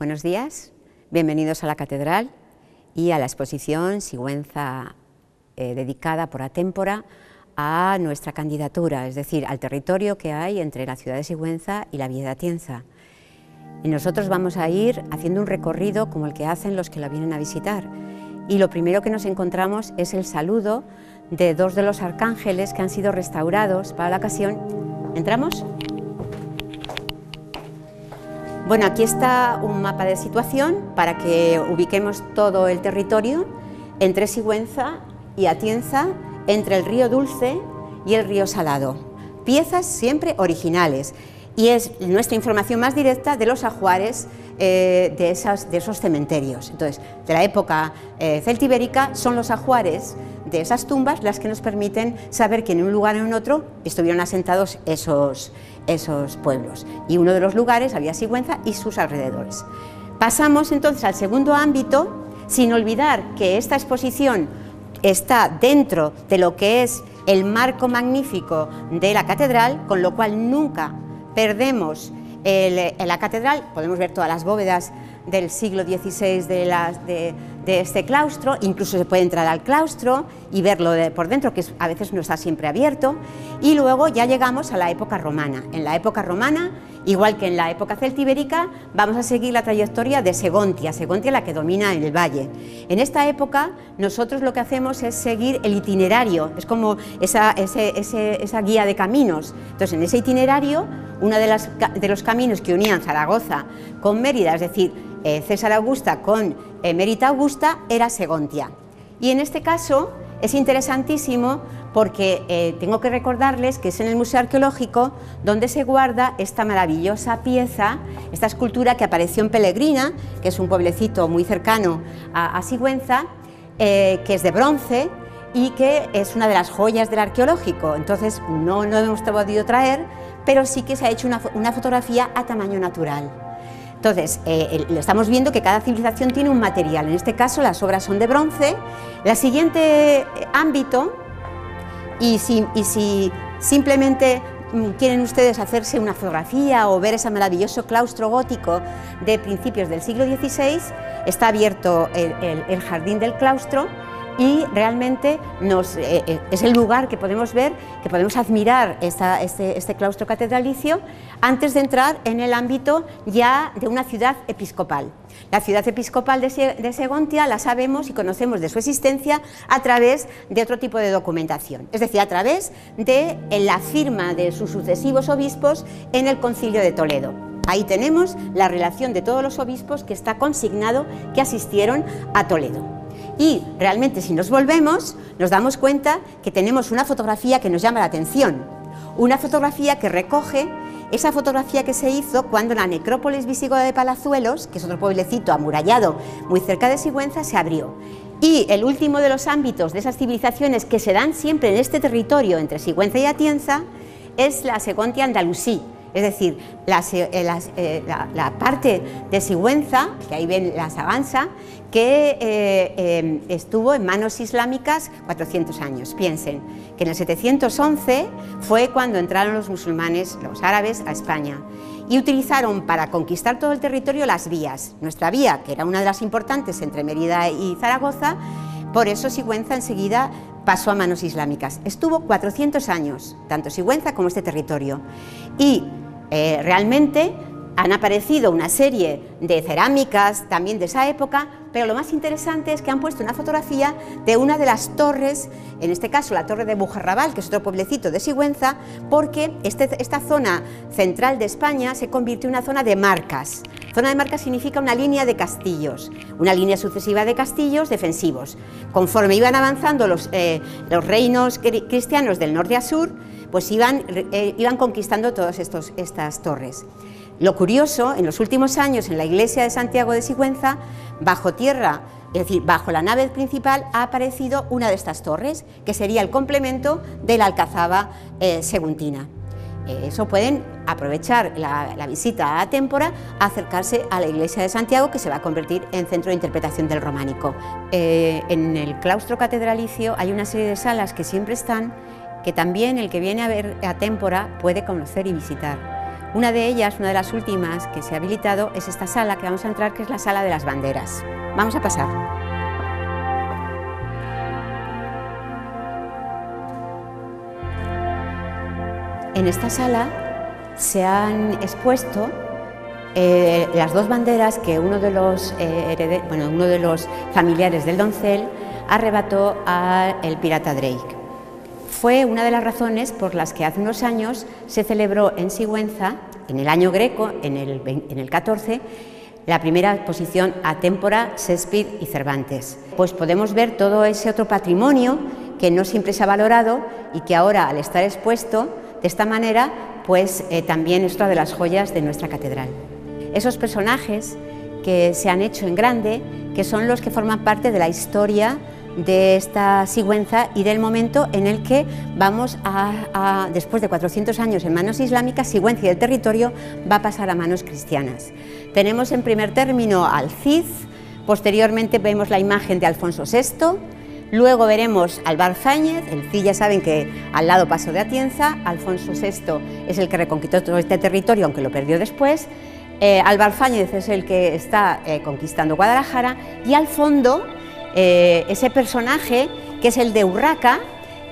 Buenos días, bienvenidos a la Catedral y a la exposición Sigüenza dedicada por Atémpora a nuestra candidatura, es decir, al territorio que hay entre la ciudad de Sigüenza y la Villa de Atienza. Y nosotros vamos a ir haciendo un recorrido como el que hacen los que la vienen a visitar. Y lo primero que nos encontramos es el saludo de dos de los arcángeles que han sido restaurados para la ocasión. ¿Entramos? Bueno, aquí está un mapa de situación para que ubiquemos todo el territorio entre Sigüenza y Atienza, entre el río Dulce y el río Salado. Piezas siempre originales y es nuestra información más directa de los ajuares de esos cementerios. Entonces, de la época celtibérica son los ajuares de esas tumbas las que nos permiten saber que en un lugar o en otro estuvieron asentados esos pueblos, y uno de los lugares había Sigüenza y sus alrededores. Pasamos entonces al segundo ámbito, sin olvidar que esta exposición está dentro de lo que es el marco magnífico de la catedral, con lo cual nunca perdemos en la catedral. Podemos ver todas las bóvedas del siglo XVI de este claustro, incluso se puede entrar al claustro y verlo por dentro, que a veces no está siempre abierto, y luego ya llegamos a la época romana. En la época romana, igual que en la época celtibérica, vamos a seguir la trayectoria de Segontia, la que domina en el valle. En esta época nosotros lo que hacemos es seguir el itinerario, es como esa guía de caminos. Entonces, en ese itinerario, uno de los caminos que unían Zaragoza con Mérida, es decir, César Augusta con Mérida Augusta, era Segontia. Y en este caso es interesantísimo porque tengo que recordarles que es en el Museo Arqueológico donde se guarda esta maravillosa pieza, esta escultura que apareció en Pelegrina, que es un pueblecito muy cercano a Sigüenza, que es de bronce y que es una de las joyas del arqueológico. Entonces no hemos podido traer, pero sí que se ha hecho una fotografía a tamaño natural. Entonces, estamos viendo que cada civilización tiene un material, en este caso las obras son de bronce. El siguiente ámbito, y si simplemente quieren ustedes hacerse una fotografía o ver ese maravilloso claustro gótico de principios del siglo XVI, está abierto el jardín del claustro, y realmente es el lugar que podemos ver, que podemos admirar este claustro catedralicio antes de entrar en el ámbito ya de una ciudad episcopal. La ciudad episcopal de Segontia la sabemos y conocemos de su existencia a través de otro tipo de documentación, es decir, a través de la firma de sus sucesivos obispos en el Concilio de Toledo. Ahí tenemos la relación de todos los obispos que está consignado que asistieron a Toledo. Y realmente, si nos volvemos, nos damos cuenta que tenemos una fotografía que nos llama la atención, una fotografía que recoge esa fotografía que se hizo cuando la necrópolis visigoda de Palazuelos, que es otro pueblecito amurallado muy cerca de Sigüenza, se abrió. Y el último de los ámbitos de esas civilizaciones que se dan siempre en este territorio entre Sigüenza y Atienza es la Segontia andalusí. Es decir, la parte de Sigüenza, que ahí ven la Sagansa, que estuvo en manos islámicas 400 años. Piensen que en el 711 fue cuando entraron los musulmanes, los árabes, a España y utilizaron para conquistar todo el territorio las vías. Nuestra vía, que era una de las importantes entre Mérida y Zaragoza, por eso Sigüenza enseguida pasó a manos islámicas. Estuvo 400 años, tanto Sigüenza como este territorio. Y realmente han aparecido una serie de cerámicas también de esa época, pero lo más interesante es que han puesto una fotografía de una de las torres, en este caso la torre de Bujarrabal, que es otro pueblecito de Sigüenza, porque esta zona central de España se convirtió en una zona de marcas. Zona de marcas significa una línea de castillos, una línea sucesiva de castillos defensivos. Conforme iban avanzando los reinos cristianos del norte a sur, pues iban conquistando todas estas torres. Lo curioso, en los últimos años en la iglesia de Santiago de Sigüenza, bajo tierra, es decir, bajo la nave principal, ha aparecido una de estas torres, que sería el complemento de la alcazaba seguntina. Eso pueden aprovechar la visita a Atémpora, acercarse a la iglesia de Santiago, que se va a convertir en centro de interpretación del románico. En el claustro catedralicio hay una serie de salas que siempre están, que también el que viene a ver Atémpora puede conocer y visitar. Una de ellas, una de las últimas que se ha habilitado, es esta sala que vamos a entrar, que es la sala de las banderas. Vamos a pasar. En esta sala se han expuesto las dos banderas que uno de los familiares del doncel arrebató al pirata Drake. Fue una de las razones por las que hace unos años se celebró en Sigüenza, en el año greco, en el 14, la primera exposición a témpora, Shakespeare y Cervantes. Pues podemos ver todo ese otro patrimonio que no siempre se ha valorado y que ahora, al estar expuesto de esta manera, pues también es otra de las joyas de nuestra catedral. Esos personajes que se han hecho en grande, que son los que forman parte de la historia de esta Sigüenza y del momento en el que vamos después de 400 años en manos islámicas, Sigüenza y el territorio va a pasar a manos cristianas. Tenemos en primer término al Cid, posteriormente vemos la imagen de Alfonso VI, luego veremos al Albarfáñez, el Cid ya saben que al lado pasó de Atienza, Alfonso VI es el que reconquistó todo este territorio, aunque lo perdió después, Albarfáñez es el que está conquistando Guadalajara, y al fondo ese personaje que es el de Urraca,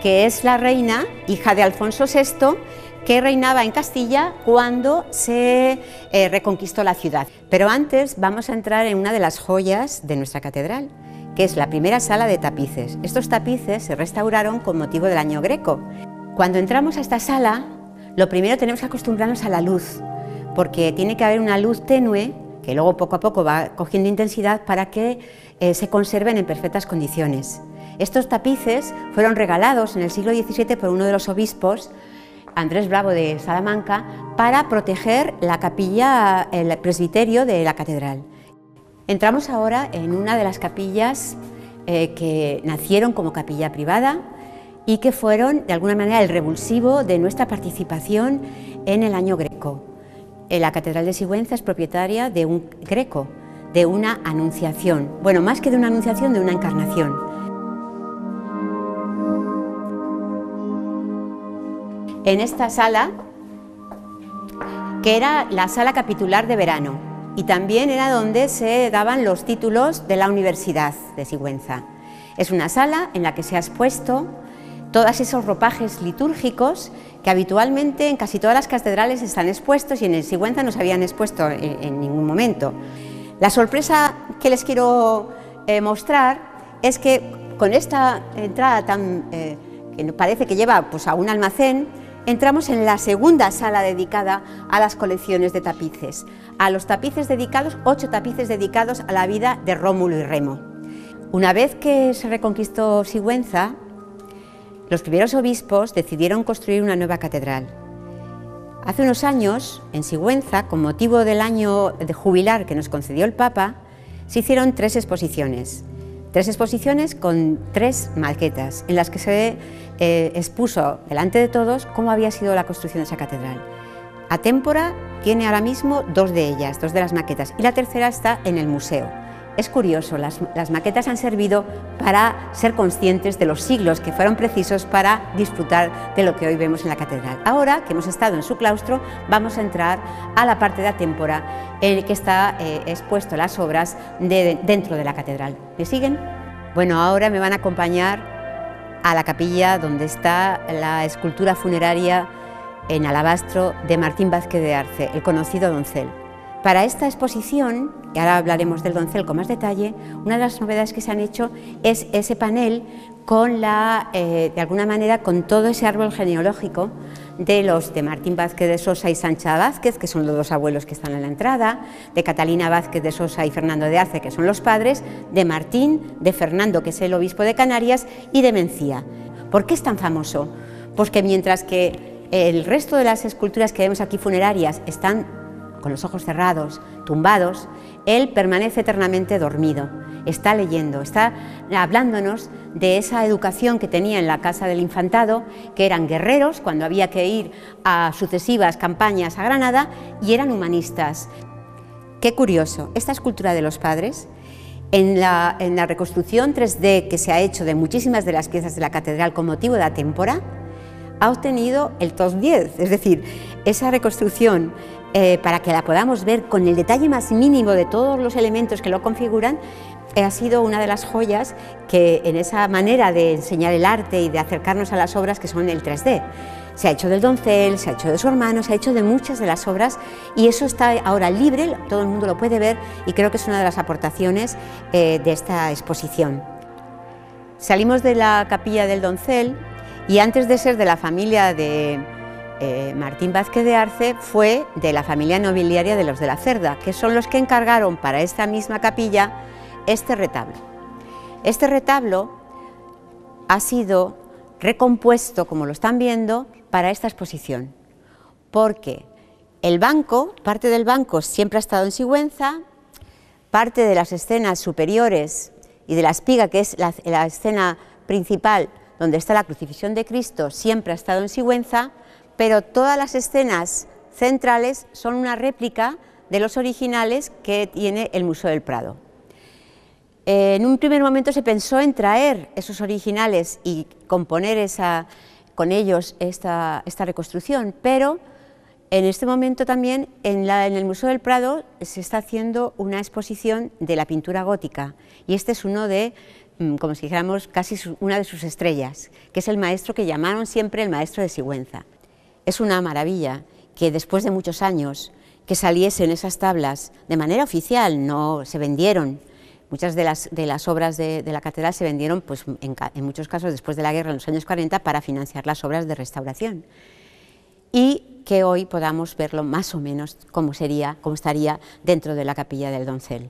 que es la reina, hija de Alfonso VI, que reinaba en Castilla cuando se reconquistó la ciudad. Pero antes vamos a entrar en una de las joyas de nuestra catedral, que es la primera sala de tapices. Estos tapices se restauraron con motivo del año greco. Cuando entramos a esta sala, lo primero tenemos que acostumbrarnos a la luz, porque tiene que haber una luz tenue, que luego poco a poco va cogiendo intensidad para que se conserven en perfectas condiciones. Estos tapices fueron regalados en el siglo XVII por uno de los obispos, Andrés Bravo de Salamanca, para proteger la capilla, el presbiterio de la catedral. Entramos ahora en una de las capillas que nacieron como capilla privada y que fueron de alguna manera el revulsivo de nuestra participación en el año greco. La catedral de Sigüenza es propietaria de un greco, de una anunciación, bueno, más que de una anunciación, de una encarnación. En esta sala, que era la sala capitular de verano, y también era donde se daban los títulos de la Universidad de Sigüenza. Es una sala en la que se ha expuesto todos esos ropajes litúrgicos que habitualmente en casi todas las catedrales están expuestos y en el Sigüenza no se habían expuesto en ningún momento. La sorpresa que les quiero mostrar es que con esta entrada tan que parece que lleva pues, a un almacén, entramos en la segunda sala dedicada a las colecciones de tapices, a los tapices dedicados, 8 tapices dedicados a la vida de Rómulo y Remo. Una vez que se reconquistó Sigüenza, los primeros obispos decidieron construir una nueva catedral. Hace unos años, en Sigüenza, con motivo del año de jubilar que nos concedió el Papa, se hicieron 3 exposiciones. 3 exposiciones con 3 maquetas, en las que se expuso delante de todos cómo había sido la construcción de esa catedral. Atémpora tiene ahora mismo 2 de ellas, 2 de las maquetas, y la tercera está en el museo. Es curioso, las maquetas han servido para ser conscientes de los siglos que fueron precisos para disfrutar de lo que hoy vemos en la catedral. Ahora que hemos estado en su claustro, vamos a entrar a la parte de Atémpora, en que está expuesto las obras dentro de la catedral. ¿Me siguen? Bueno, ahora me van a acompañar a la capilla donde está la escultura funeraria en alabastro de Martín Vázquez de Arce, el conocido doncel. Para esta exposición, y ahora hablaremos del doncel con más detalle, una de las novedades que se han hecho es ese panel con de alguna manera con todo ese árbol genealógico de Martín Vázquez de Sosa y Sancha Vázquez, que son los 2 abuelos que están en la entrada, de Catalina Vázquez de Sosa y Fernando de Arce, que son los padres, de Martín, de Fernando, que es el obispo de Canarias, y de Mencía. ¿Por qué es tan famoso? Pues que mientras que el resto de las esculturas que vemos aquí funerarias están con los ojos cerrados, tumbados, él permanece eternamente dormido, está leyendo, está hablándonos de esa educación que tenía en la Casa del Infantado, que eran guerreros cuando había que ir a sucesivas campañas a Granada y eran humanistas. Qué curioso, esta escultura de los padres, en la reconstrucción 3D que se ha hecho de muchísimas de las piezas de la catedral con motivo de Atémpora, ha obtenido el top 10, es decir, esa reconstrucción para que la podamos ver con el detalle más mínimo de todos los elementos que lo configuran, ha sido una de las joyas que en esa manera de enseñar el arte y de acercarnos a las obras que son el 3D. Se ha hecho del doncel, se ha hecho de su hermano, se ha hecho de muchas de las obras y eso está ahora libre, todo el mundo lo puede ver y creo que es una de las aportaciones de esta exposición. Salimos de la capilla del doncel y antes de ser de la familia de Martín Vázquez de Arce fue de la familia nobiliaria de los de la Cerda, que son los que encargaron para esta misma capilla este retablo. Este retablo ha sido recompuesto, como lo están viendo, para esta exposición, porque el banco, parte del banco siempre ha estado en Sigüenza, parte de las escenas superiores y de la espiga, que es la escena principal donde está la crucifixión de Cristo, siempre ha estado en Sigüenza, pero todas las escenas centrales son una réplica de los originales que tiene el Museo del Prado. En un primer momento se pensó en traer esos originales y componer con ellos esta reconstrucción, pero en este momento también en el Museo del Prado se está haciendo una exposición de la pintura gótica y este es uno de, como si dijéramos, casi una de sus estrellas, que es el maestro que llamaron siempre el maestro de Sigüenza. Es una maravilla que después de muchos años que saliesen esas tablas de manera oficial, no se vendieron. Muchas de las obras de la catedral se vendieron, pues, en muchos casos después de la guerra, en los años 40, para financiar las obras de restauración. Y que hoy podamos verlo más o menos como estaría dentro de la capilla del doncel.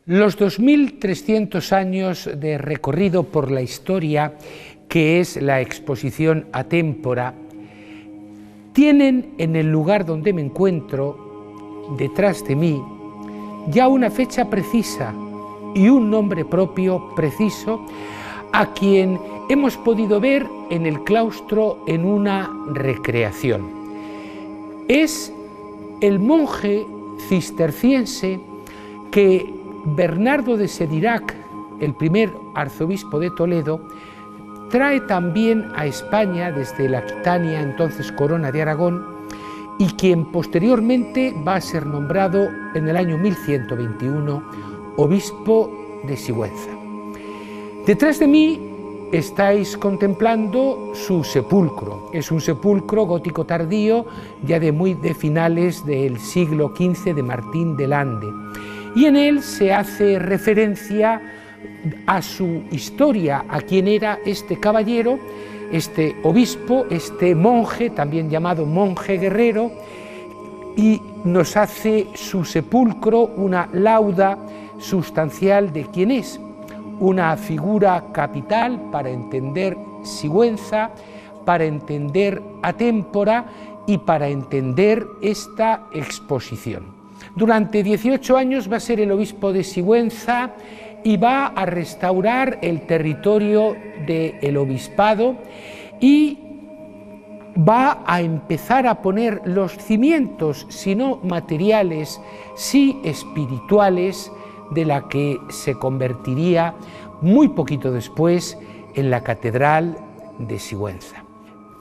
Los 2300 años de recorrido por la historia, que es la exposición Atémpora, tienen en el lugar donde me encuentro, detrás de mí, ya una fecha precisa y un nombre propio preciso a quien hemos podido ver en el claustro en una recreación. Es el monje cisterciense que Bernardo de Sedirac, el primer arzobispo de Toledo, trae también a España desde la Aquitania, entonces corona de Aragón, y quien posteriormente va a ser nombrado en el año 1121 obispo de Sigüenza. Detrás de mí estáis contemplando su sepulcro. Es un sepulcro gótico tardío, ya de finales del siglo XV, de Martín de Lande. Y en él se hace referencia a su historia, a quién era este caballero, este obispo, este monje, también llamado monje guerrero, y nos hace su sepulcro una lauda sustancial de quién es, una figura capital para entender Sigüenza, para entender Atémpora y para entender esta exposición. Durante 18 años va a ser el obispo de Sigüenza y va a restaurar el territorio del obispado y va a empezar a poner los cimientos, si no materiales, sí espirituales, de la que se convertiría muy poquito después en la catedral de Sigüenza.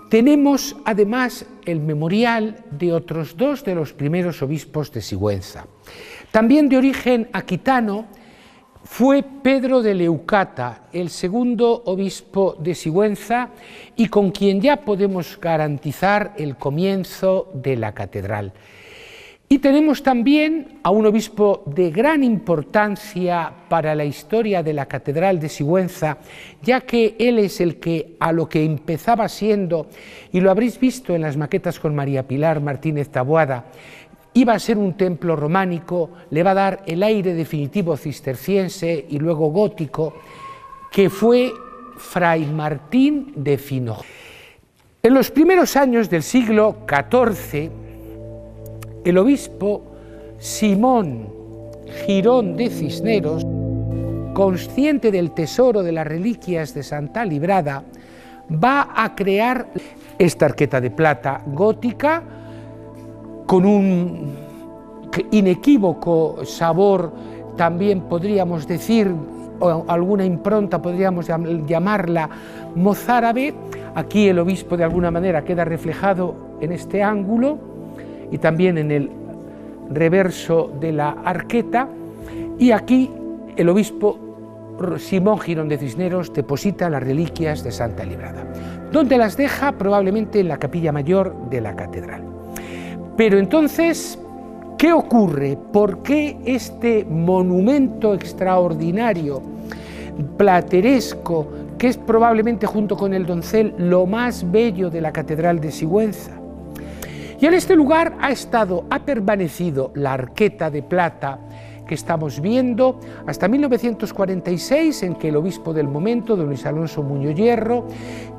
Tenemos además el memorial de otros dos de los primeros obispos de Sigüenza. También de origen aquitano fue Pedro de Leucata, el segundo obispo de Sigüenza y con quien ya podemos garantizar el comienzo de la catedral. Y tenemos también a un obispo de gran importancia para la historia de la catedral de Sigüenza, ya que él es el que a lo que empezaba siendo, y lo habréis visto en las maquetas con María Pilar Martínez Taboada, iba a ser un templo románico, le va a dar el aire definitivo cisterciense y luego gótico, que fue Fray Martín de Finoja. En los primeros años del siglo XIV, el obispo Simón Girón de Cisneros, consciente del tesoro de las reliquias de Santa Librada, va a crear esta arqueta de plata gótica con un inequívoco sabor, también podríamos decir, o alguna impronta podríamos llamarla mozárabe. Aquí el obispo de alguna manera queda reflejado en este ángulo y también en el reverso de la arqueta, y aquí el obispo Simón Girón de Cisneros deposita las reliquias de Santa Librada, donde las deja probablemente en la capilla mayor de la catedral. Pero entonces, ¿qué ocurre? ¿Por qué este monumento extraordinario, plateresco, que es probablemente junto con el doncel lo más bello de la catedral de Sigüenza? Y en este lugar ha permanecido la arqueta de plata que estamos viendo hasta 1946, en que el obispo del momento, don Luis Alonso Muñoz Hierro,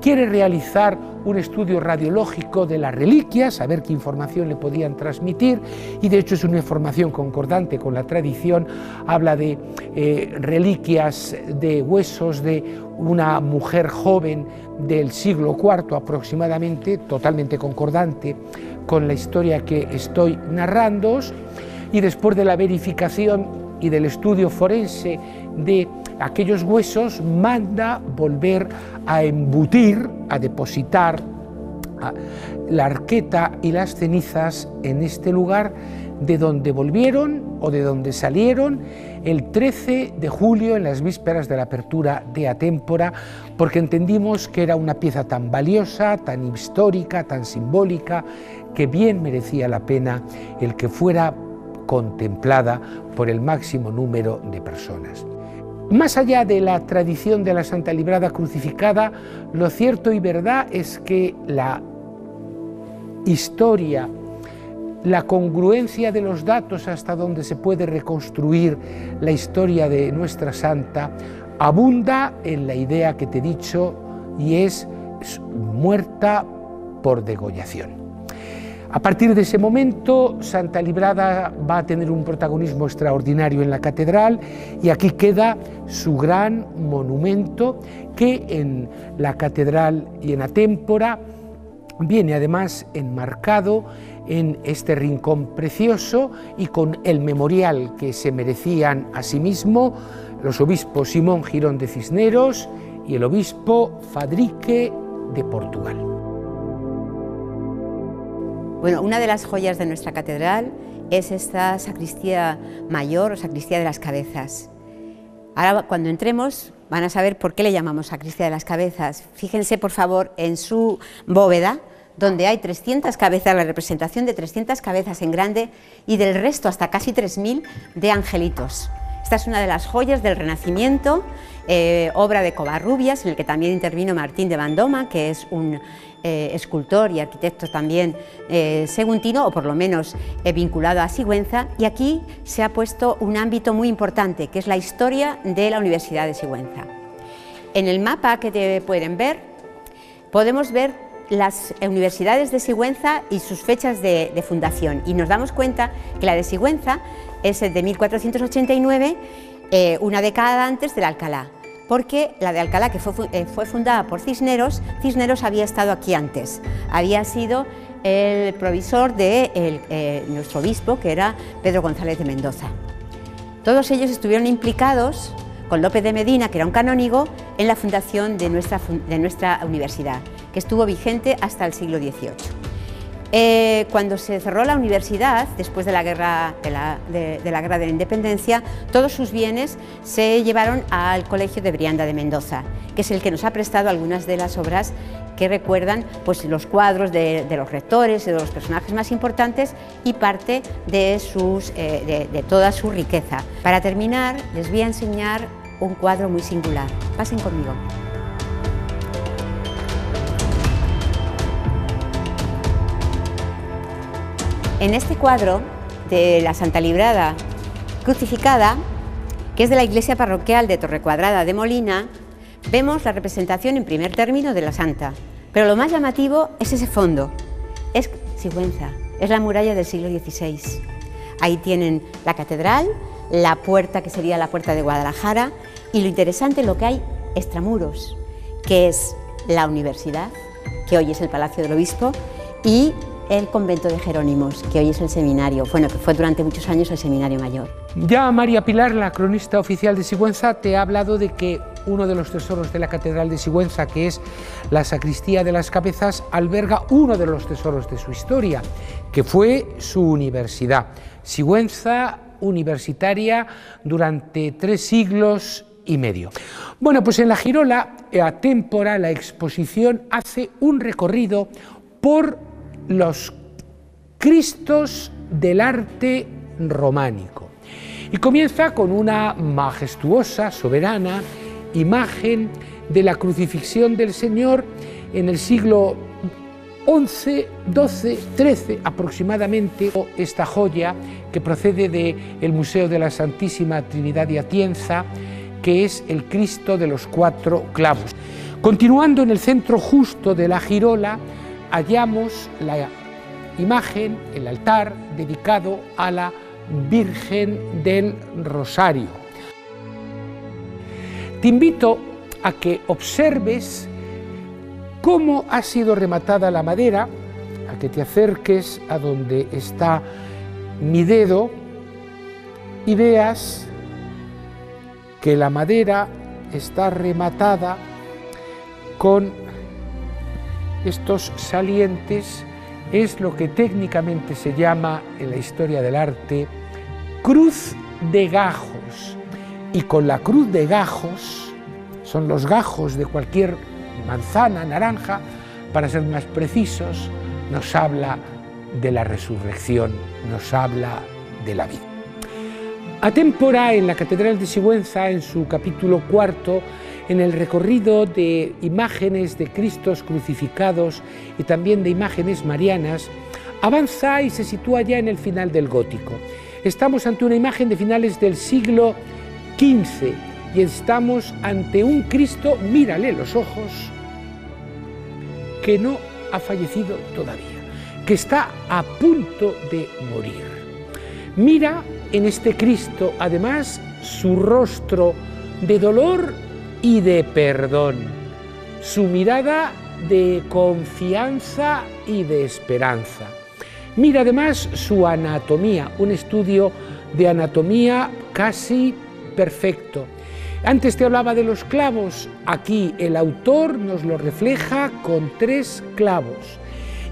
quiere realizar un estudio radiológico de las reliquias, a ver qué información le podían transmitir, y de hecho es una información concordante con la tradición. Habla de reliquias de huesos de una mujer joven del siglo IV aproximadamente, totalmente concordante con la historia que estoy narrándoos. Y después de la verificación y del estudio forense de aquellos huesos, manda volver a embutir, a depositar la arqueta y las cenizas en este lugar, de donde volvieron o de donde salieron el 13 de julio, en las vísperas de la apertura de Atémpora, porque entendimos que era una pieza tan valiosa, tan histórica, tan simbólica, que bien merecía la pena el que fuera contemplada por el máximo número de personas. Más allá de la tradición de la Santa Librada crucificada, lo cierto y verdad es que la historia, la congruencia de los datos hasta donde se puede reconstruir la historia de nuestra santa, abunda en la idea que te he dicho, y es muerta por degollación. A partir de ese momento, Santa Librada va a tener un protagonismo extraordinario en la catedral, y aquí queda su gran monumento, que en la catedral y en Atémpora viene además enmarcado en este rincón precioso y con el memorial que se merecían asimismo los obispos Simón Girón de Cisneros y el obispo Fadrique de Portugal. Bueno, una de las joyas de nuestra catedral es esta sacristía mayor o sacristía de las cabezas. Ahora, cuando entremos, van a saber por qué le llamamos sacristía de las cabezas. Fíjense, por favor, en su bóveda, donde hay 300 cabezas, la representación de 300 cabezas en grande, y del resto, hasta casi 3000, de angelitos. Esta es una de las joyas del Renacimiento, obra de Covarrubias, en el que también intervino Martín de Bandoma, que es un escultor y arquitecto también seguntino, o por lo menos vinculado a Sigüenza, y aquí se ha puesto un ámbito muy importante, que es la historia de la Universidad de Sigüenza. En el mapa que pueden ver, podemos ver las universidades de Sigüenza y sus fechas de fundación, y nos damos cuenta que la de Sigüenza es de 1489, una década antes de la Alcalá, porque la de Alcalá, que fue fundada por Cisneros, Cisneros había estado aquí antes, había sido el provisor de nuestro obispo, que era Pedro González de Mendoza. Todos ellos estuvieron implicados con López de Medina, que era un canónigo, en la fundación de nuestra universidad, que estuvo vigente hasta el siglo XVIII. Cuando se cerró la universidad, después de la guerra de la Independencia, todos sus bienes se llevaron al Colegio de Brianda de Mendoza, que es el que nos ha prestado algunas de las obras que recuerdan pues, los cuadros de los rectores y de los personajes más importantes, y parte de toda su riqueza. Para terminar, les voy a enseñar un cuadro muy singular. Pasen conmigo. En este cuadro de la Santa Librada crucificada, que es de la iglesia parroquial de Torrecuadrada de Molina, vemos la representación en primer término de la Santa, pero lo más llamativo es ese fondo, es Sigüenza, es la muralla del siglo XVI. Ahí tienen la catedral, la puerta que sería la puerta de Guadalajara, y lo interesante, lo que hay extramuros, que es la universidad, que hoy es el Palacio del Obispo, y el convento de Jerónimos, que hoy es el seminario, bueno, que fue durante muchos años el seminario mayor. Ya María Pilar, la cronista oficial de Sigüenza, te ha hablado de que uno de los tesoros de la Catedral de Sigüenza, que es la Sacristía de las Cabezas, alberga uno de los tesoros de su historia, que fue su universidad. Sigüenza, universitaria durante 3 siglos y medio. Bueno, pues en la Girola Atémpora la exposición hace un recorrido por los Cristos del arte románico y comienza con una majestuosa, soberana imagen de la crucifixión del Señor en el siglo XI, XII, XIII aproximadamente. Esta joya que procede del Museo de la Santísima Trinidad de Atienza, que es el Cristo de los 4 clavos. Continuando en el centro justo de la girola, hallamos la imagen, el altar dedicado a la Virgen del Rosario. Te invito a que observes cómo ha sido rematada la madera, a que te acerques a donde está mi dedo y veas que la madera está rematada con estos salientes. Es lo que técnicamente se llama en la historia del arte cruz de gajos. Y con la cruz de gajos, son los gajos de cualquier manzana, naranja, para ser más precisos, nos habla de la resurrección, nos habla de la vida. Atémpora, en la Catedral de Sigüenza, en su capítulo 4, en el recorrido de imágenes de Cristos crucificados y también de imágenes marianas, avanza y se sitúa ya en el final del gótico. Estamos ante una imagen de finales del siglo XV y estamos ante un Cristo, mírale los ojos, que no ha fallecido todavía, que está a punto de morir. Mira en este Cristo, además, su rostro de dolor y de perdón, su mirada de confianza y de esperanza. Mira además su anatomía, un estudio de anatomía casi perfecto. Antes te hablaba de los clavos, aquí el autor nos lo refleja con 3 clavos.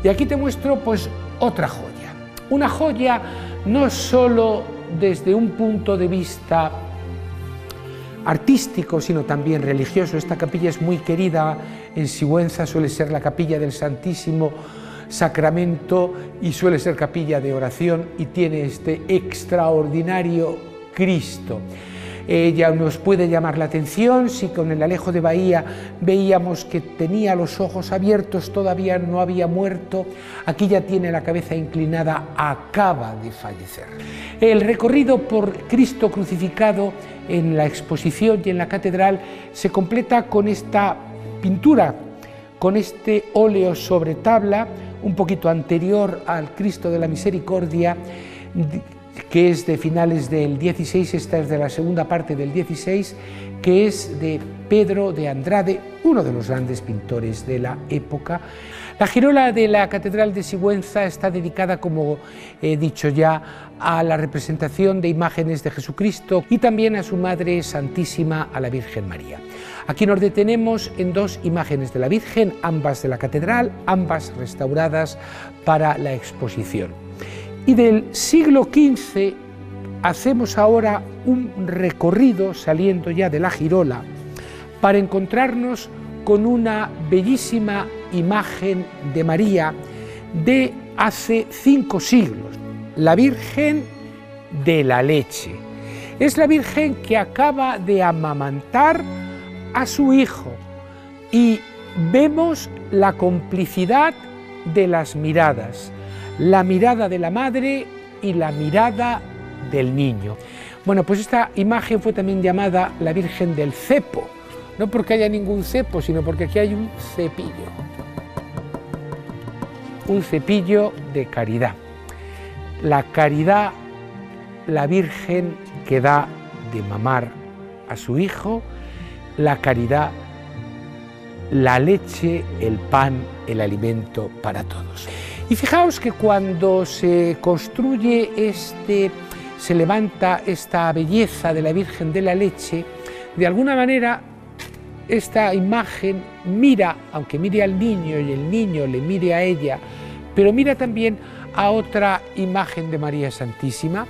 Y aquí te muestro pues otra joya, una joya no solo desde un punto de vista artístico, sino también religioso. Esta capilla es muy querida en Sigüenza, suele ser la capilla del Santísimo Sacramento y suele ser capilla de oración y tiene este extraordinario Cristo. Ya nos puede llamar la atención si con el Alejo de Bahía veíamos que tenía los ojos abiertos, todavía no había muerto, aquí ya tiene la cabeza inclinada, acaba de fallecer. El recorrido por Cristo crucificado en la exposición y en la catedral se completa con esta pintura, con este óleo sobre tabla, un poquito anterior al Cristo de la Misericordia, que es de finales del 16, esta es de la segunda parte del 16, que es de Pedro de Andrade, uno de los grandes pintores de la época. La girola de la Catedral de Sigüenza está dedicada, como he dicho ya, a la representación de imágenes de Jesucristo y también a su Madre Santísima, a la Virgen María. Aquí nos detenemos en 2 imágenes de la Virgen, ambas de la Catedral, ambas restauradas para la exposición. Y del siglo XV hacemos ahora un recorrido, saliendo ya de la girola, para encontrarnos con una bellísima imagen de María de hace 5 siglos, la Virgen de la Leche. Es la Virgen que acaba de amamantar a su hijo y vemos la complicidad de las miradas, la mirada de la madre y la mirada del niño. Bueno, pues esta imagen fue también llamada la Virgen del Cepo, no porque haya ningún cepo, sino porque aquí hay un cepillo de caridad. La caridad, la Virgen que da de mamar a su hijo, la caridad, la leche, el pan, el alimento para todos. Y fijaos que cuando se construye se levanta esta belleza de la Virgen de la Leche, de alguna manera esta imagen mira, aunque mire al niño y el niño le mire a ella, pero mira también a otra imagen de María Santísima,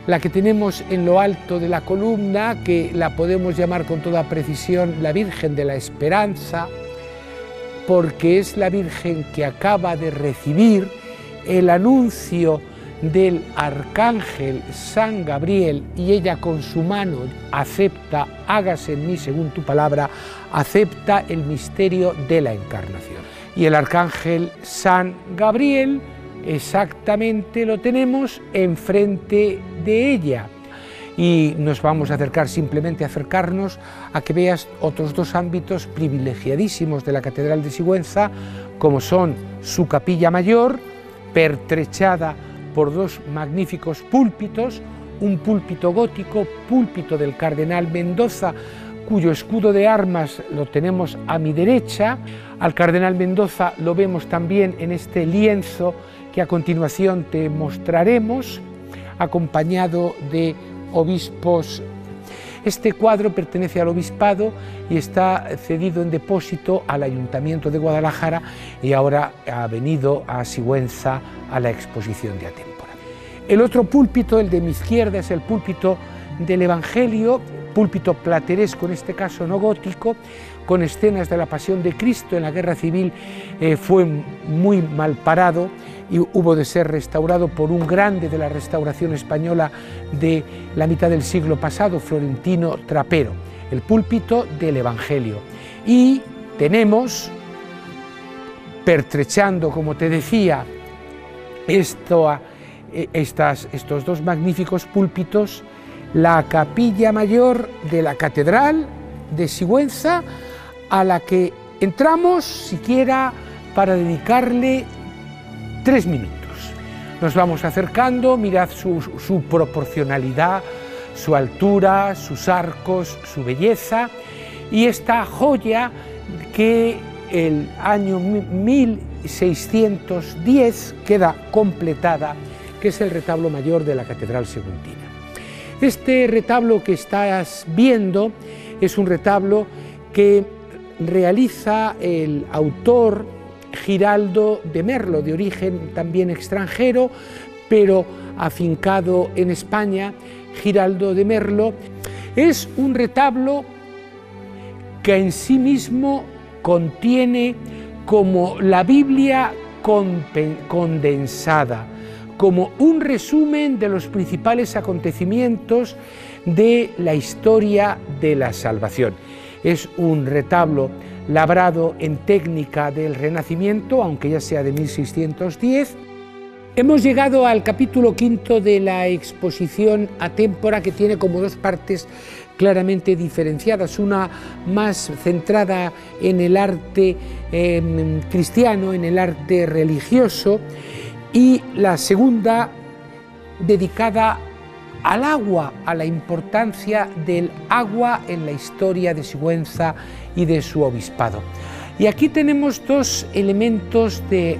la que tenemos en lo alto de la columna, que la podemos llamar con toda precisión la Virgen de la Esperanza, porque es la Virgen que acaba de recibir el anuncio del arcángel San Gabriel, y ella con su mano acepta, hágase en mí según tu palabra, acepta el misterio de la encarnación. Y el arcángel San Gabriel exactamente lo tenemos enfrente de ella. Y nos vamos a acercar, simplemente a acercarnos a que veas otros dos ámbitos privilegiadísimos de la Catedral de Sigüenza, como son su capilla mayor, pertrechada por dos magníficos púlpitos, un púlpito gótico, púlpito del cardenal Mendoza, cuyo escudo de armas lo tenemos a mi derecha. Al cardenal Mendoza lo vemos también en este lienzo que a continuación te mostraremos, acompañado de obispos. Este cuadro pertenece al obispado y está cedido en depósito al Ayuntamiento de Guadalajara, y ahora ha venido a Sigüenza a la exposición de Atémpora. El otro púlpito, el de mi izquierda, es el púlpito del Evangelio, púlpito plateresco, en este caso no gótico, con escenas de la Pasión de Cristo. En la Guerra Civil fue muy mal parado y hubo de ser restaurado por un grande de la restauración española de la mitad del siglo pasado, Florentino Trapero, el púlpito del Evangelio. Y tenemos, pertrechando, como te decía, estos dos magníficos púlpitos, la capilla mayor de la Catedral de Sigüenza, a la que entramos siquiera para dedicarle 3 minutos. Nos vamos acercando, mirad su proporcionalidad, su altura, sus arcos, su belleza, y esta joya que el año 1610 queda completada, que es el retablo mayor de la Catedral Seguntina. Este retablo que estás viendo es un retablo que realiza el autor Giraldo de Merlo, de origen también extranjero, pero afincado en España. Giraldo de Merlo es un retablo que en sí mismo contiene como la Biblia condensada, como un resumen de los principales acontecimientos de la historia de la salvación. Es un retablo labrado en técnica del Renacimiento, aunque ya sea de 1610. Hemos llegado al capítulo quinto de la exposición Atémpora, que tiene como dos partes claramente diferenciadas, una más centrada en el arte cristiano, en el arte religioso, y la segunda dedicada al agua, a la importancia del agua en la historia de Sigüenza y de su obispado. Y aquí tenemos dos elementos de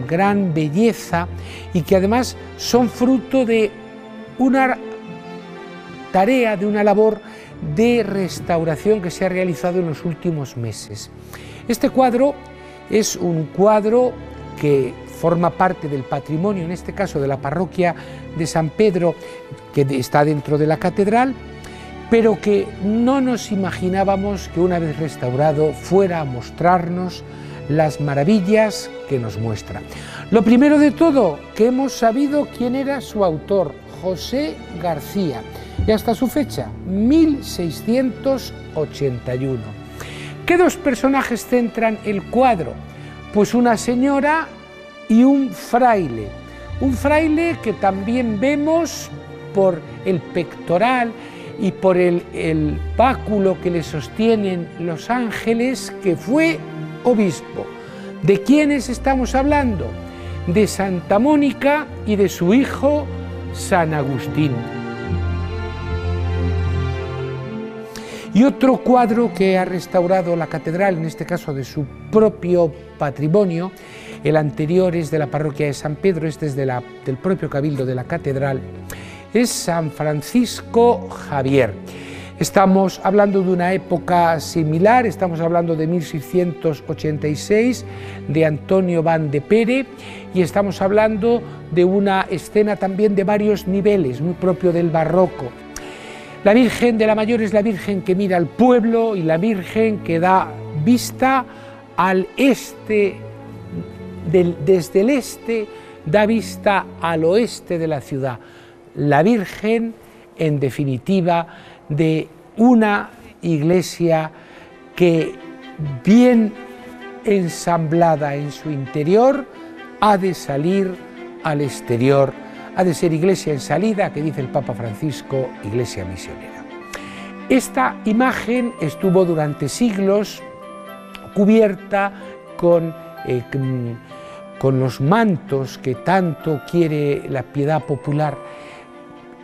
gran belleza y que además son fruto de una tarea, de una labor de restauración que se ha realizado en los últimos meses. Este cuadro es un cuadro que forma parte del patrimonio, en este caso de la parroquia de San Pedro, que está dentro de la catedral, pero que no nos imaginábamos que una vez restaurado fuera a mostrarnos las maravillas que nos muestra. Lo primero de todo, que hemos sabido quién era su autor, José García, y hasta su fecha, 1681. ¿Qué dos personajes centran el cuadro? Pues una señora y un fraile que también vemos por el pectoral y por el báculo que le sostienen los ángeles, que fue obispo. ¿De quiénes estamos hablando? De Santa Mónica y de su hijo San Agustín. Y otro cuadro que ha restaurado la catedral, en este caso de su propio patrimonio, el anterior es de la parroquia de San Pedro, este es del propio cabildo de la catedral, es San Francisco Javier. Estamos hablando de una época similar, estamos hablando de 1686, de Antonio Van de Pere, y estamos hablando de una escena también de varios niveles, muy propio del barroco. La Virgen de la Mayor es la Virgen que mira al pueblo y la Virgen que da vista al este, desde el este da vista al oeste de la ciudad. La Virgen, en definitiva, de una iglesia que, bien ensamblada en su interior, ha de salir al exterior, ha de ser iglesia en salida, que dice el Papa Francisco, iglesia misionera. Esta imagen estuvo durante siglos cubierta con los mantos que tanto quiere la piedad popular,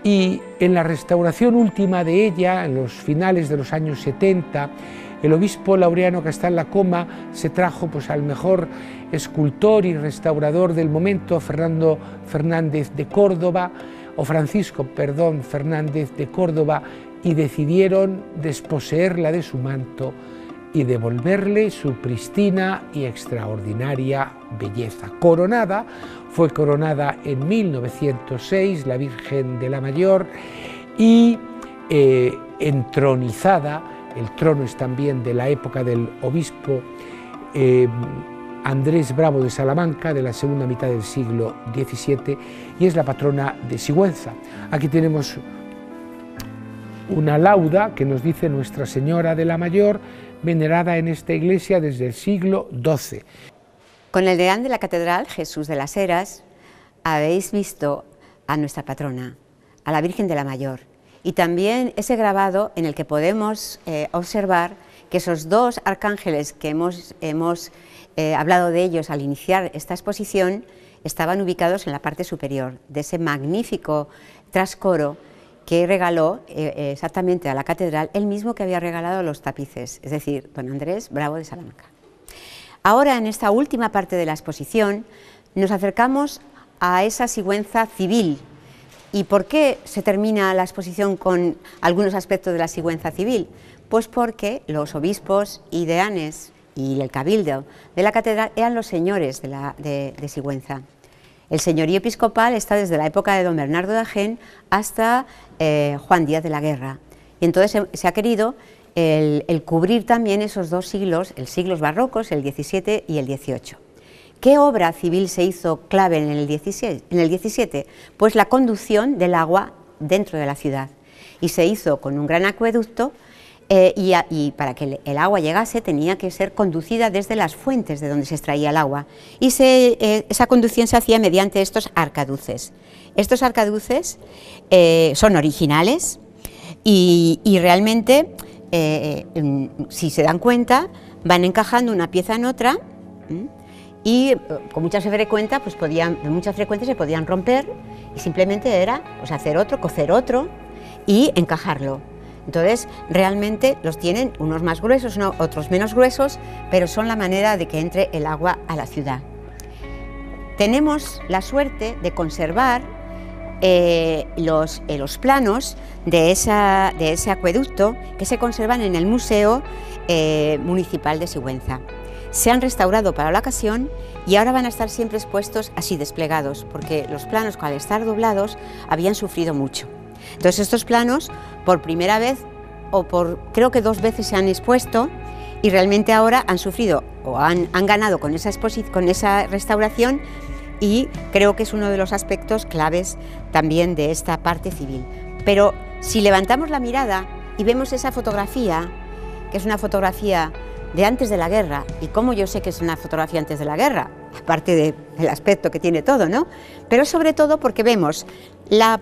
y en la restauración última de ella, en los finales de los años 70, el obispo Laureano Castan Lacoma se trajo pues al mejor escultor y restaurador del momento, Francisco Fernández de Córdoba, y decidieron desposeerla de su manto y devolverle su pristina y extraordinaria belleza. Fue coronada en 1906, la Virgen de la Mayor, y entronizada. El trono es también de la época del obispo Andrés Bravo de Salamanca, de la segunda mitad del siglo XVII, y es la patrona de Sigüenza. Aquí tenemos una lauda que nos dice Nuestra Señora de la Mayor, venerada en esta iglesia desde el siglo XII. Con el deán de la Catedral Jesús de las Heras habéis visto a nuestra patrona, a la Virgen de la Mayor, y también ese grabado en el que podemos observar que esos dos arcángeles que hemos hablado de ellos al iniciar esta exposición estaban ubicados en la parte superior de ese magnífico trascoro que regaló exactamente a la catedral el mismo que había regalado los tapices, es decir, don Andrés Bravo de Salamanca. Ahora, en esta última parte de la exposición, nos acercamos a esa Sigüenza civil. ¿Y por qué se termina la exposición con algunos aspectos de la Sigüenza civil? Pues porque los obispos y deanes y el cabildo de la catedral eran los señores de Sigüenza. El señorío episcopal está desde la época de don Bernardo de Agén hasta Juan Díaz de la Guerra. Y entonces se ha querido el cubrir también esos dos siglos, el siglos barrocos, el XVII y el XVIII. ¿Qué obra civil se hizo clave en el XVII? Pues la conducción del agua dentro de la ciudad. Y se hizo con un gran acueducto y para que el agua llegase tenía que ser conducida desde las fuentes de donde se extraía el agua. Y esa conducción se hacía mediante estos arcaduces. Estos arcaduces son originales y realmente, si se dan cuenta, van encajando una pieza en otra y con mucha frecuencia se podían romper y simplemente era pues, hacer otro, cocer otro y encajarlo. Entonces, realmente los tienen unos más gruesos, otros menos gruesos, pero son la manera de que entre el agua a la ciudad. Tenemos la suerte de conservar los planos de ese acueducto que se conservan en el Museo Municipal de Sigüenza. Se han restaurado para la ocasión y ahora van a estar siempre expuestos así desplegados, porque los planos, al estar doblados, habían sufrido mucho. Entonces estos planos, por primera vez, creo que 2 veces se han expuesto y realmente ahora han sufrido o han ganado con esa restauración, y creo que es uno de los aspectos claves también de esta parte civil. Pero si levantamos la mirada y vemos esa fotografía, que es una fotografía de antes de la guerra, y cómo yo sé que es una fotografía antes de la guerra, aparte del aspecto que tiene todo, ¿no? Pero sobre todo porque vemos la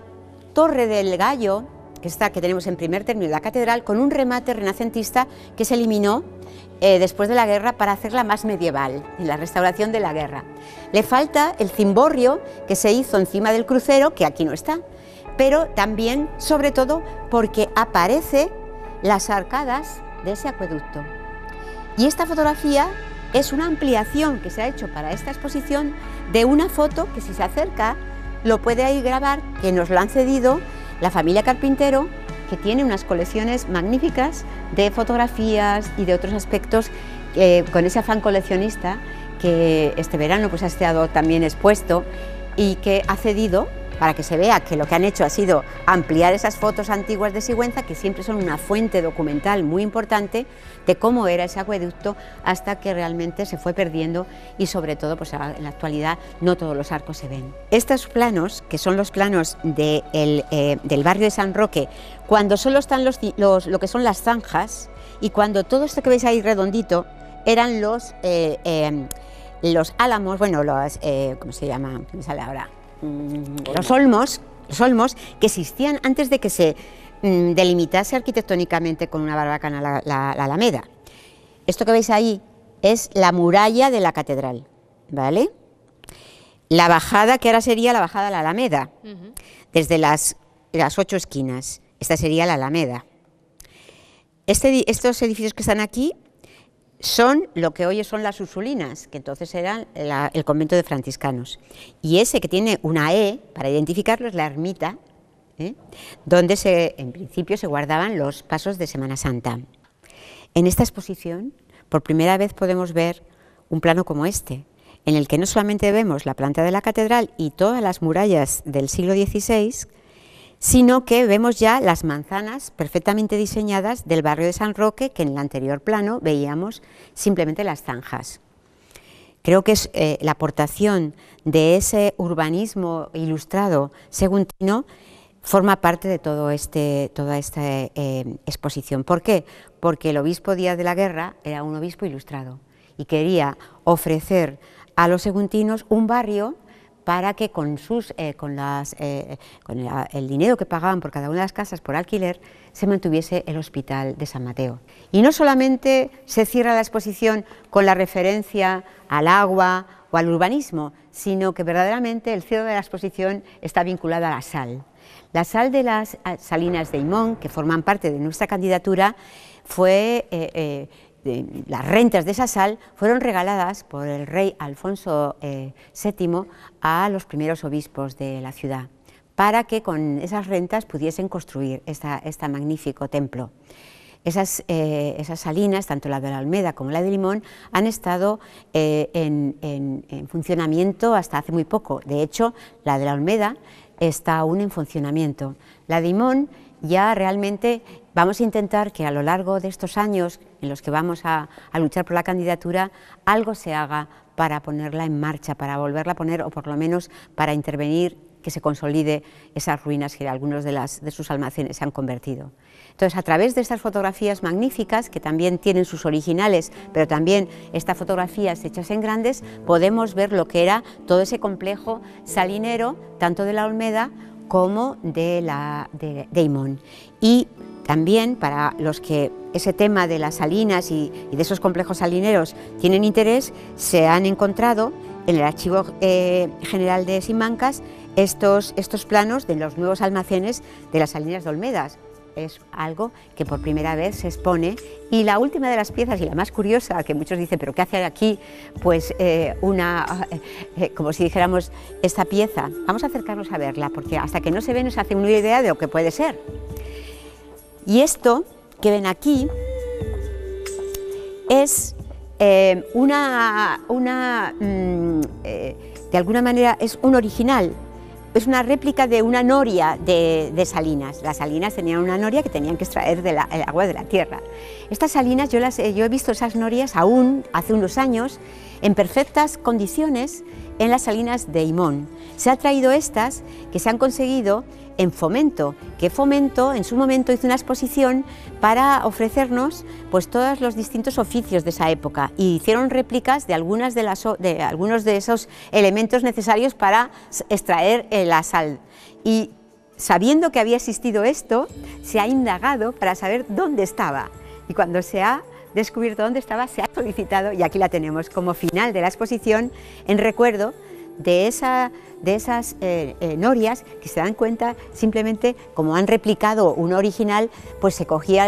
Torre del Gallo, que tenemos en primer término de la catedral, con un remate renacentista que se eliminó después de la guerra para hacerla más medieval, en la restauración de la guerra. Le falta el cimborrio que se hizo encima del crucero, que aquí no está, pero también, sobre todo, porque aparece las arcadas de ese acueducto. Y esta fotografía es una ampliación que se ha hecho para esta exposición de una foto que, si se acerca, lo puede ahí grabar, que nos lo han cedido la familia Carpintero que tiene unas colecciones magníficas de fotografías y de otros aspectos, con ese afán coleccionista que este verano pues ha estado también expuesto y que ha cedido para que se vea que lo que han hecho ha sido ampliar esas fotos antiguas de Sigüenza, que siempre son una fuente documental muy importante de cómo era ese acueducto hasta que realmente se fue perdiendo y sobre todo pues en la actualidad no todos los arcos se ven. Estos planos, que son los planos del barrio de San Roque, cuando solo están lo que son las zanjas y cuando todo esto que veis ahí redondito eran los álamos, bueno, ¿cómo se llama? ¿Qué me sale ahora? Los olmos que existían antes de que se delimitase arquitectónicamente con una barbacana la Alameda. Esto que veis ahí es la muralla de la catedral, ¿vale? La bajada, que ahora sería la bajada a la Alameda, desde las 8 esquinas, esta sería la Alameda. Estos edificios que están aquí son lo que hoy son las Ursulinas, que entonces eran el convento de franciscanos. Y ese que tiene una E, para identificarlo, es la ermita, donde en principio se guardaban los pasos de Semana Santa. En esta exposición, por primera vez podemos ver un plano como este, en el que no solamente vemos la planta de la catedral y todas las murallas del siglo XVI, sino que vemos ya las manzanas perfectamente diseñadas del barrio de San Roque, que en el anterior plano veíamos simplemente las zanjas. Creo que es la aportación de ese urbanismo ilustrado seguntino forma parte de toda esta exposición. ¿Por qué? Porque el obispo Díaz de la Guerra era un obispo ilustrado y quería ofrecer a los seguntinos un barrio para que con el dinero que pagaban por cada una de las casas por alquiler se mantuviese el Hospital de San Mateo. Y no solamente se cierra la exposición con la referencia al agua o al urbanismo, sino que verdaderamente el cierre de la exposición está vinculado a la sal. La sal de las salinas de Himón, que forman parte de nuestra candidatura, las rentas de esa sal fueron regaladas por el rey Alfonso VII a los primeros obispos de la ciudad, para que con esas rentas pudiesen construir este magnífico templo. Esas salinas, tanto la de la Alameda como la de Limón, han estado en funcionamiento hasta hace muy poco. De hecho, la de la Alameda está aún en funcionamiento. La de Limón ya realmente vamos a intentar que a lo largo de estos años en los que vamos a luchar por la candidatura, algo se haga para ponerla en marcha, para volverla a poner o por lo menos para intervenir, que se consolide esas ruinas que algunos de sus almacenes se han convertido. Entonces, a través de estas fotografías magníficas, que también tienen sus originales, pero también estas fotografías hechas en grandes, podemos ver lo que era todo ese complejo salinero, tanto de la Olmeda como de Himón. Y también para los que ese tema de las salinas y de esos complejos salineros tienen interés, se han encontrado en el Archivo General de Simancas estos planos de los nuevos almacenes de las salinas de Olmedas. Es algo que por primera vez se expone, y la última de las piezas y la más curiosa, que muchos dicen, pero ¿qué hace aquí? Pues como si dijéramos, esta pieza, vamos a acercarnos a verla, porque hasta que no se ve nos hace una idea de lo que puede ser. Y esto que ven aquí es de alguna manera es un original. Es una réplica de una noria de salinas. Las salinas tenían una noria que tenían que extraer el agua de la tierra. Estas salinas, yo he visto esas norias aún hace unos años en perfectas condiciones en las salinas de Himón. Se han traído estas que se han conseguido en Fomento, que Fomento en su momento hizo una exposición para ofrecernos pues todos los distintos oficios de esa época, y hicieron réplicas de algunos de esos elementos necesarios para extraer la sal. Y sabiendo que había existido esto, se ha indagado para saber dónde estaba, y cuando se ha descubierto dónde estaba, se ha solicitado, y aquí la tenemos como final de la exposición, en recuerdo de esas norias, que se dan cuenta simplemente como han replicado un original, pues se cogía,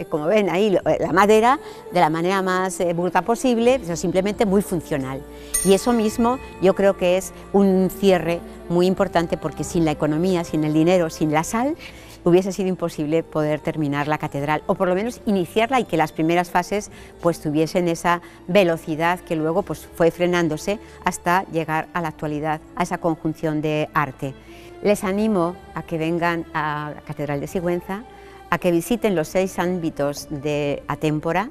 como ven ahí, la madera de la manera más bruta posible, pero simplemente muy funcional. Y eso mismo yo creo que es un cierre muy importante, porque sin la economía, sin el dinero, sin la sal, hubiese sido imposible poder terminar la catedral, o por lo menos iniciarla, y que las primeras fases pues tuviesen esa velocidad que luego pues fue frenándose hasta llegar a la actualidad, a esa conjunción de arte. Les animo a que vengan a la Catedral de Sigüenza, a que visiten los 6 ámbitos de Atémpora,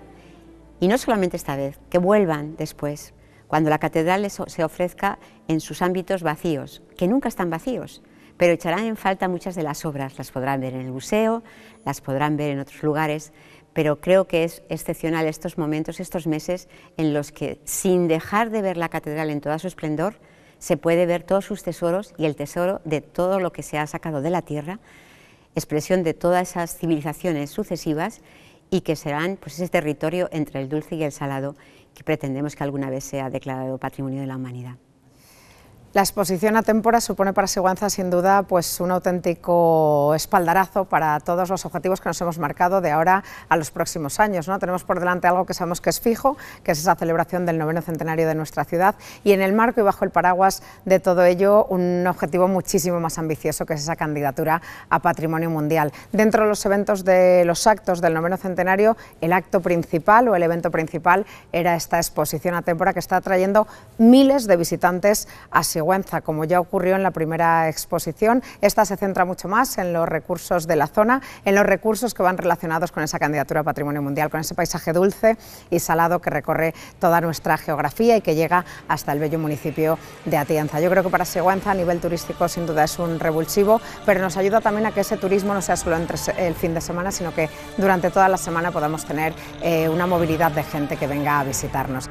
y no solamente esta vez, que vuelvan después, cuando la catedral se ofrezca en sus ámbitos vacíos, que nunca están vacíos, pero echarán en falta muchas de las obras. Las podrán ver en el museo, las podrán ver en otros lugares, pero creo que es excepcional estos momentos, estos meses, en los que, sin dejar de ver la catedral en todo su esplendor, se puede ver todos sus tesoros y el tesoro de todo lo que se ha sacado de la tierra, expresión de todas esas civilizaciones sucesivas, y que serán pues ese territorio entre el dulce y el salado que pretendemos que alguna vez sea declarado Patrimonio de la Humanidad. La exposición Atémpora supone para Sigüenza sin duda pues un auténtico espaldarazo para todos los objetivos que nos hemos marcado de ahora a los próximos años, ¿no? Tenemos por delante algo que sabemos que es fijo, que es esa celebración del 9º centenario de nuestra ciudad, y en el marco y bajo el paraguas de todo ello un objetivo muchísimo más ambicioso, que es esa candidatura a Patrimonio Mundial. Dentro de los eventos de los actos del 9º centenario, el acto principal o el evento principal era esta exposición Atémpora, que está atrayendo miles de visitantes a Sigüenza. Como ya ocurrió en la primera exposición, esta se centra mucho más en los recursos de la zona, en los recursos que van relacionados con esa candidatura a Patrimonio Mundial, con ese paisaje dulce y salado que recorre toda nuestra geografía y que llega hasta el bello municipio de Atienza. Yo creo que para Sigüenza, a nivel turístico, sin duda es un revulsivo, pero nos ayuda también a que ese turismo no sea solo entre el fin de semana, sino que durante toda la semana podamos tener una movilidad de gente que venga a visitarnos.